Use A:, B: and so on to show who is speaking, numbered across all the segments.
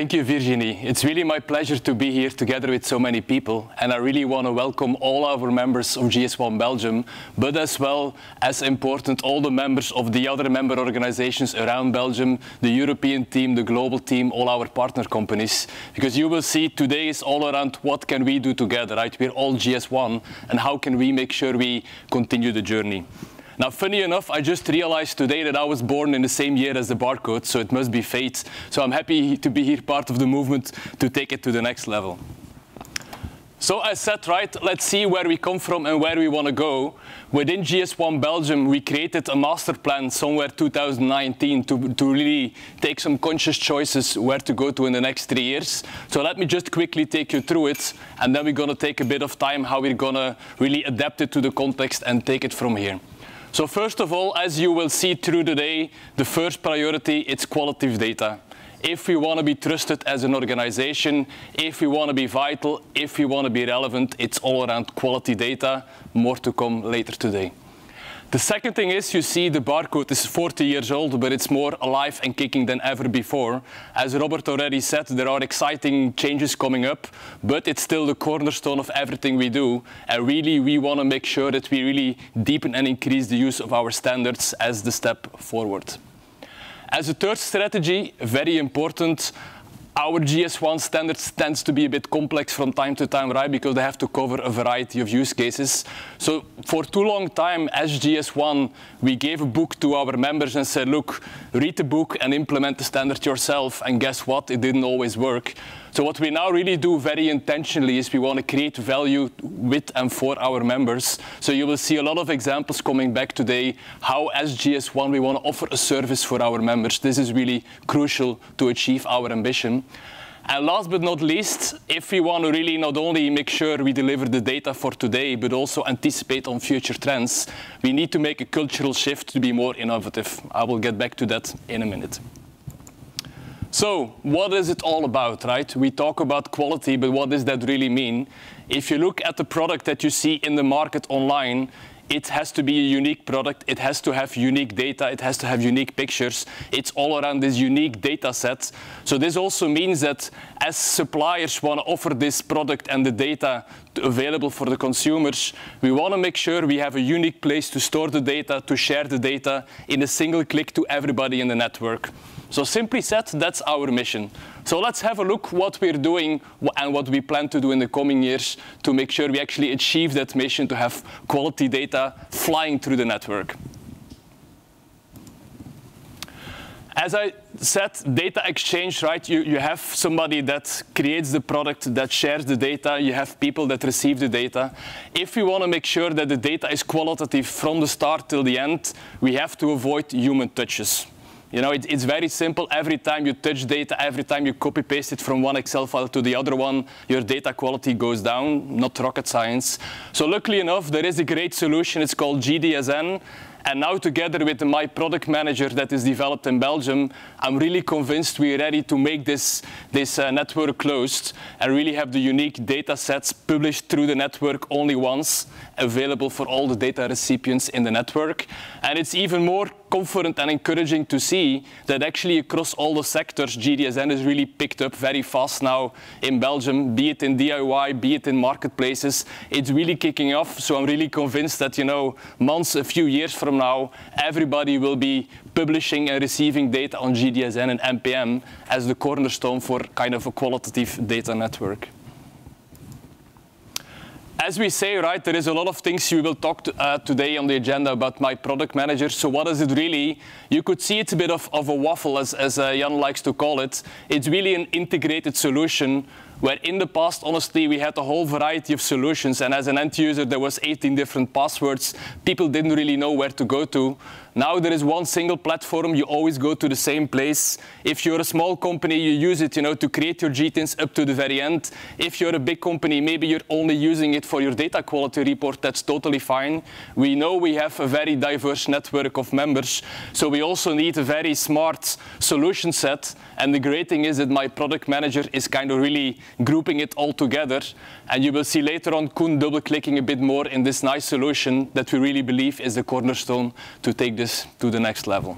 A: Thank you, Virginie. It's really my pleasure to be here together with so many people, and I really want to welcome all our members of GS1 Belgium, but as well as important, all the members of the other member organizations around Belgium, the European team, the global team, all our partner companies, because you will see today is all around what can we do together, right? We're all GS1, and how can we make sure we continue the journey? Now, funny enough, I just realized today that I was born in the same year as the barcode, so it must be fate. So I'm happy to be here, part of the movement, to take it to the next level. So as said, right, let's see where we come from and where we want to go. Within GS1 Belgium, we created a master plan somewhere 2019 to really take some conscious choices where to go to in the next 3 years. So let me just quickly take you through it, and then we're going to take a bit of time how we're going to really adapt it to the context and take it from here. So first of all, as you will see through the day, the first priority is qualitative data. If we want to be trusted as an organization, if we want to be vital, if we want to be relevant, it's all around quality data. More to come later today. The second thing is, you see the barcode is 40 years old, but it's more alive and kicking than ever before. As Robert already said, there are exciting changes coming up, but it's still the cornerstone of everything we do. And really, we want to make sure that we really deepen and increase the use of our standards as the step forward. As a third strategy, very important, our GS1 standards tends to be a bit complex from time to time, right? Because they have to cover a variety of use cases. So for too long time, as GS1, we gave a book to our members and said, look, read the book and implement the standard yourself. And guess what? It didn't always work. So what we now really do very intentionally is we want to create value with and for our members. So you will see a lot of examples coming back today, how as GS1 we want to offer a service for our members. This is really crucial to achieve our ambition. And last but not least, if we want to really not only make sure we deliver the data for today, but also anticipate on future trends, we need to make a cultural shift to be more innovative. I will get back to that in a minute. So what is it all about, right? We talk about quality, but what does that really mean? If you look at the product that you see in the market online, it has to be a unique product. It has to have unique data. It has to have unique pictures. It's all around this unique data set. So this also means that as suppliers want to offer this product and the data available for the consumers, we want to make sure we have a unique place to store the data, to share the data in a single click to everybody in the network. So simply said, that's our mission. So let's have a look what we're doing and what we plan to do in the coming years to make sure we actually achieve that mission to have quality data flying through the network. As I said, data exchange, right? You have somebody that creates the product, that shares the data. You have people that receive the data. If we want to make sure that the data is qualitative from the start till the end, we have to avoid human touches. You know, it's very simple. Every time you touch data, every time you copy-paste it from one Excel file to the other one, your data quality goes down, not rocket science. So luckily enough, there is a great solution. It's called GDSN. And now together with my product manager that is developed in Belgium, I'm really convinced we're ready to make this network closed and really have the unique data sets published through the network only once, available for all the data recipients in the network. And it's even more confident and encouraging to see that actually across all the sectors, GDSN is really picked up very fast now in Belgium, be it in DIY, be it in marketplaces. It's really kicking off. So I'm really convinced that, you know, months, a few years from now, everybody will be publishing and receiving data on GDSN and NPM as the cornerstone for kind of a qualitative data network. As we say, right, there is a lot of things we will talk today on the agenda about my product manager. So what is it really? You could see it's a bit of a waffle, as Jan likes to call it. It's really an integrated solution where in the past, honestly, we had a whole variety of solutions. And as an end user, there was 18 different passwords. People didn't really know where to go to. Now there is one single platform. You always go to the same place. If you're a small company, you use it, you know, to create your GTINs up to the very end. If you're a big company, maybe you're only using it for your data quality report. That's totally fine. We know we have a very diverse network of members. So we also need a very smart solution set. And the great thing is that my product manager is kind of really grouping it all together. And you will see later on Koen double-clicking a bit more in this nice solution that we really believe is the cornerstone to take this to the next level.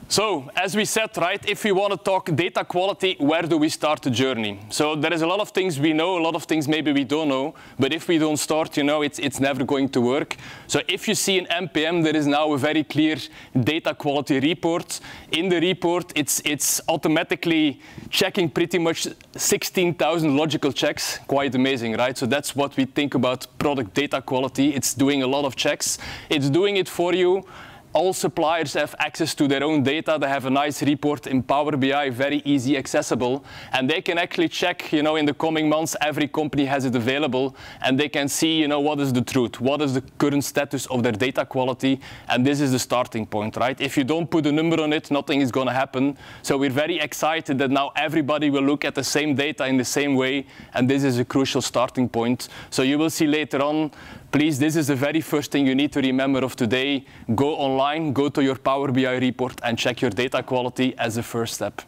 A: So, as we said, right, if we want to talk data quality, where do we start the journey? So there is a lot of things we know, a lot of things maybe we don't know, but if we don't start, it's never going to work. So if you see in NPM, there is now a very clear data quality report. In the report, it's automatically checking pretty much 16,000 logical checks. Quite amazing, right? So that's what we think about product data quality. It's doing a lot of checks. It's doing it for you. All suppliers have access to their own data. They have a nice report in Power BI, very easy accessible. And they can actually check, in the coming months, every company has it available. And they can see, what is the truth? What is the current status of their data quality? And this is the starting point, right? If you don't put a number on it, nothing is going to happen. So we're very excited that now everybody will look at the same data in the same way. And this is a crucial starting point. So you will see later on, please, this is the very first thing you need to remember of today. Go online, go to your Power BI report and check your data quality as a first step.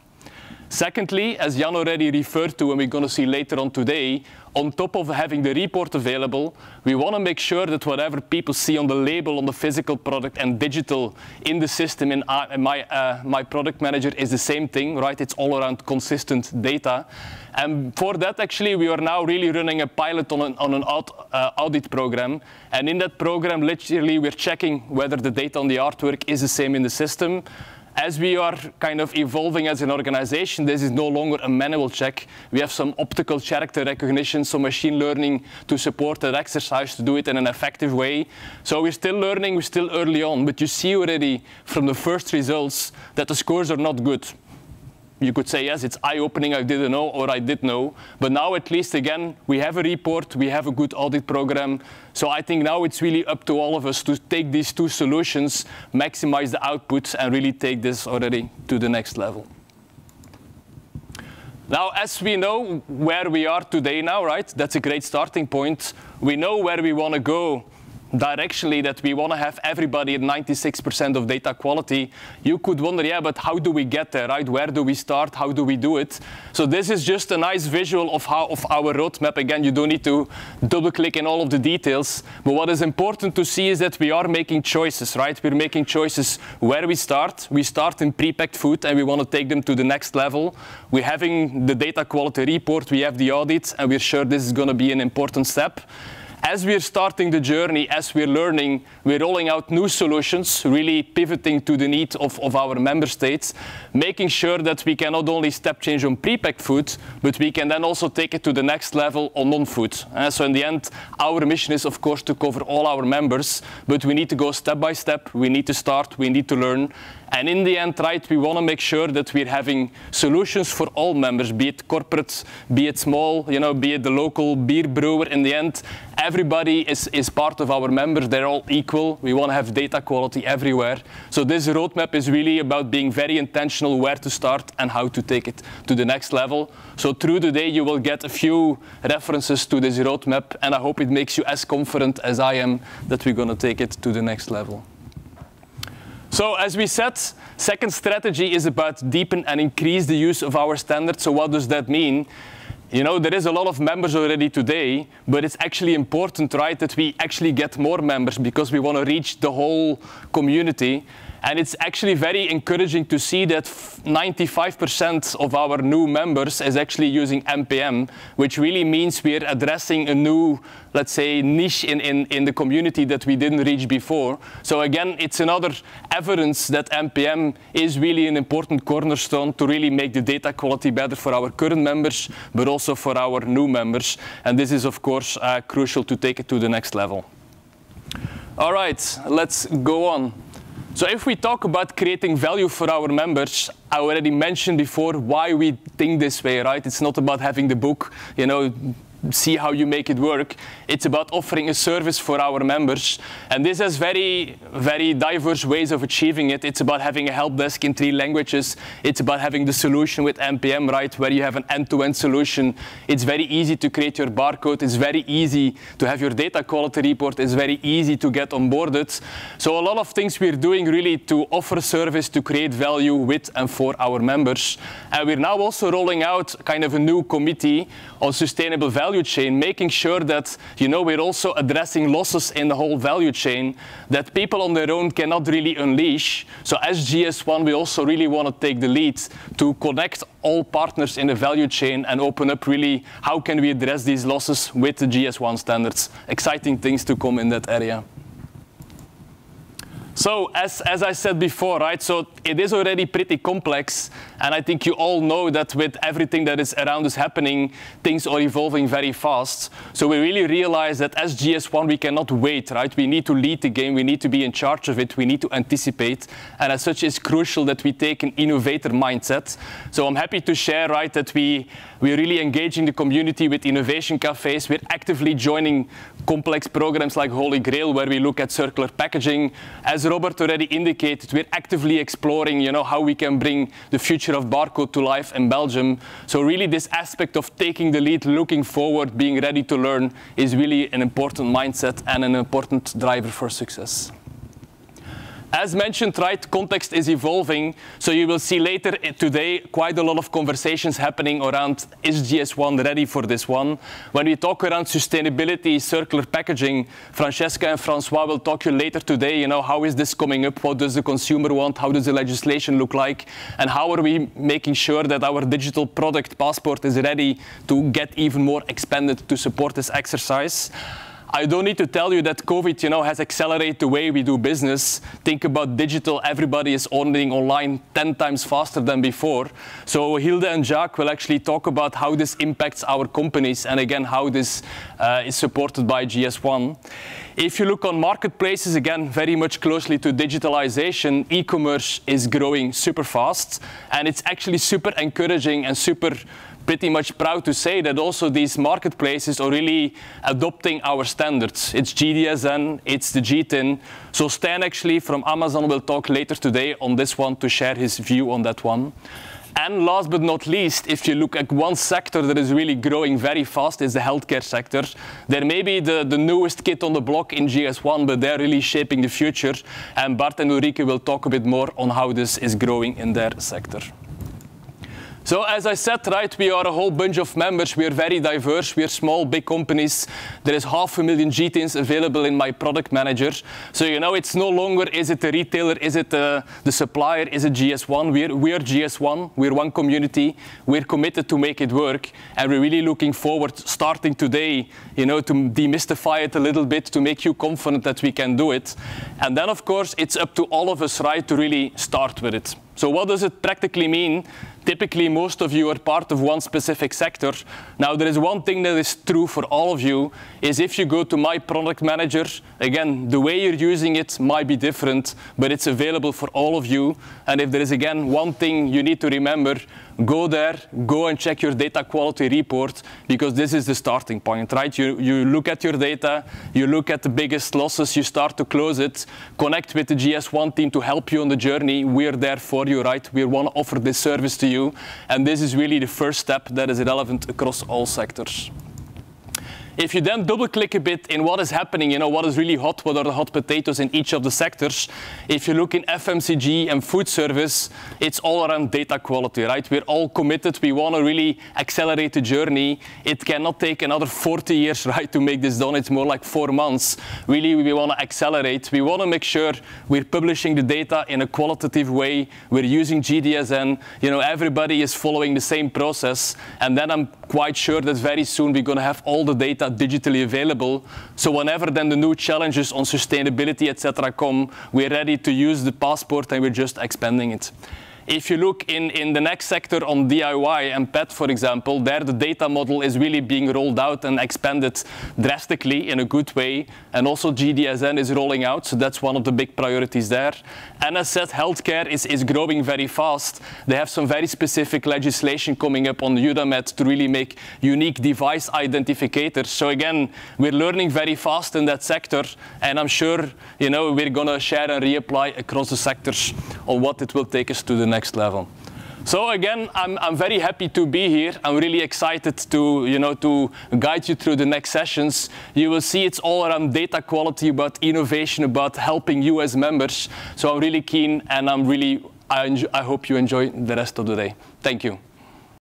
A: Secondly, as Jan already referred to and we're going to see later on today, on top of having the report available, we want to make sure that whatever people see on the label, on the physical product and digital in the system in my product manager is the same thing, right? It's all around consistent data. And for that, actually, we are now really running a pilot on an audit program. And in that program, literally, we're checking whether the data on the artwork is the same in the system. As we are kind of evolving as an organization, this is no longer a manual check. We have some optical character recognition, some machine learning to support that exercise, to do it in an effective way. So we're still learning, we're still early on, but you see already from the first results that the scores are not good. You could say, yes, it's eye-opening, I didn't know, or I did know. But now, at least, again, we have a report, we have a good audit program. So I think now it's really up to all of us to take these two solutions, maximize the output, and really take this already to the next level. Now, as we know where we are today now, right, that's a great starting point. We know where we want to go directionally, that we want to have everybody at 96% of data quality. You could wonder, yeah, but how do we get there, right? Where do we start? How do we do it? So this is just a nice visual of our roadmap. Again, you don't need to double click in all of the details. But what is important to see is that we are making choices, right? We're making choices where we start. We start in pre-packed food and we want to take them to the next level. We're having the data quality report, we have the audit, and we're sure this is going to be an important step. As we're starting the journey, as we're learning, we're rolling out new solutions, really pivoting to the need of our member states, making sure that we can not only step change on pre-packed food, but we can then also take it to the next level on non-food. So in the end, our mission is, of course, to cover all our members, but we need to go step by step. We need to start, we need to learn. And in the end, right, we want to make sure that we're having solutions for all members, be it corporate, be it small, be it the local beer brewer. In the end, everybody is part of our members. They're all equal. We want to have data quality everywhere. So this roadmap is really about being very intentional where to start and how to take it to the next level. So through the day, you will get a few references to this roadmap, and I hope it makes you as confident as I am that we're going to take it to the next level. So as we said, second strategy is about deepen and increase the use of our standards. So what does that mean? There is a lot of members already today, but it's actually important, right, that we actually get more members because we want to reach the whole community. And it's actually very encouraging to see that 95% of our new members is actually using NPM, which really means we're addressing a new, let's say, niche in the community that we didn't reach before. So again, it's another evidence that NPM is really an important cornerstone to really make the data quality better for our current members, but also for our new members. And this is, of course, crucial to take it to the next level. All right, let's go on. So if we talk about creating value for our members, I already mentioned before why we think this way, right? It's not about having the book, see how you make it work. It's about offering a service for our members. And this has very, very diverse ways of achieving it. It's about having a help desk in 3 languages. It's about having the solution with NPM, right, where you have an end-to-end solution. It's very easy to create your barcode. It's very easy to have your data quality report. It's very easy to get onboarded. So a lot of things we're doing really to offer service, to create value with and for our members. And we're now also rolling out kind of a new committee on sustainable value value chain, making sure that, we're also addressing losses in the whole value chain that people on their own cannot really unleash. So as GS1, we also really want to take the lead to connect all partners in the value chain and open up really how can we address these losses with the GS1 standards. Exciting things to come in that area. So as I said before, right, so it is already pretty complex, and I think you all know that with everything that is around us happening, things are evolving very fast. So we really realize that as GS1, we cannot wait, right? We need to lead the game, we need to be in charge of it, we need to anticipate, and as such, it's crucial that we take an innovator mindset. So I'm happy to share, right, that we're really engaging the community with innovation cafes. We're actively joining complex programs like Holy Grail, where we look at circular packaging. As Robert already indicated, we're actively exploring, how we can bring the future of barcode to life in Belgium. So really this aspect of taking the lead, looking forward, being ready to learn is really an important mindset and an important driver for success. As mentioned, right, context is evolving, so you will see later today quite a lot of conversations happening around, is GS1 ready for this one? When we talk around sustainability, circular packaging, Francesca and Francois will talk to you later today, how is this coming up? What does the consumer want? How does the legislation look like? And how are we making sure that our digital product passport is ready to get even more expanded to support this exercise? I don't need to tell you that COVID, has accelerated the way we do business. Think about digital. Everybody is ordering online 10 times faster than before. So Hilde and Jacques will actually talk about how this impacts our companies and again, how this is supported by GS1. If you look on marketplaces, again, very much closely to digitalization, e-commerce is growing super fast. And it's actually super encouraging and pretty much proud to say that also these marketplaces are really adopting our standards. It's GDSN, it's the GTIN. So Stan actually from Amazon will talk later today on this one to share his view on that one. And last but not least, if you look at one sector that is really growing very fast, is the healthcare sector. There may be the newest kid on the block in GS1, but they're really shaping the future. And Bart and Ulrike will talk a bit more on how this is growing in their sector. So as I said, right, we are a whole bunch of members. We are very diverse. We are small, big companies. There is 500,000 GTINs available in my product manager. So, it's no longer, is it a retailer? Is it the supplier? Is it GS1? We are GS1. We're one community. We're committed to make it work. And we're really looking forward, starting today, to demystify it a little bit, to make you confident that we can do it. And then, of course, it's up to all of us, right, to really start with it. So what does it practically mean? Typically, most of you are part of one specific sector. Now, there is one thing that is true for all of you, is if you go to my product manager, again, the way you're using it might be different, but it's available for all of you. And if there is, again, one thing you need to remember, go there, go and check your data quality report, because this is the starting point, right? You look at your data, you look at the biggest losses, you start to close it, connect with the GS1 team to help you on the journey. We're there for you, right? We want to offer this service to you. And this is really the first step that is relevant across all sectors. If you then double click a bit in what is happening, what is really hot, what are the hot potatoes in each of the sectors. If you look in FMCG and food service, it's all around data quality, right? We're all committed. We want to really accelerate the journey. It cannot take another 40 years, right, to make this done. It's more like 4 months. Really, we want to accelerate. We want to make sure we're publishing the data in a qualitative way. We're using GDSN. Everybody is following the same process. And then I'm quite sure that very soon we're going to have all the data digitally available. So whenever then the new challenges on sustainability, etc. come, we're ready to use the passport and we're just expanding it. If you look in the next sector on DIY and pet, for example, there the data model is really being rolled out and expanded drastically in a good way. And also GDSN is rolling out, so that's one of the big priorities there. And as said, healthcare is growing very fast. They have some very specific legislation coming up on UDAMED to really make unique device identifiers. So again, we're learning very fast in that sector, and I'm sure we're going to share and reapply across the sectors on what it will take us to the next level. So again, I'm very happy to be here. I'm really excited to guide you through the next sessions. You will see it's all around data quality, about innovation, about helping you as members. So I'm really keen, and I hope you enjoy the rest of the day. Thank you.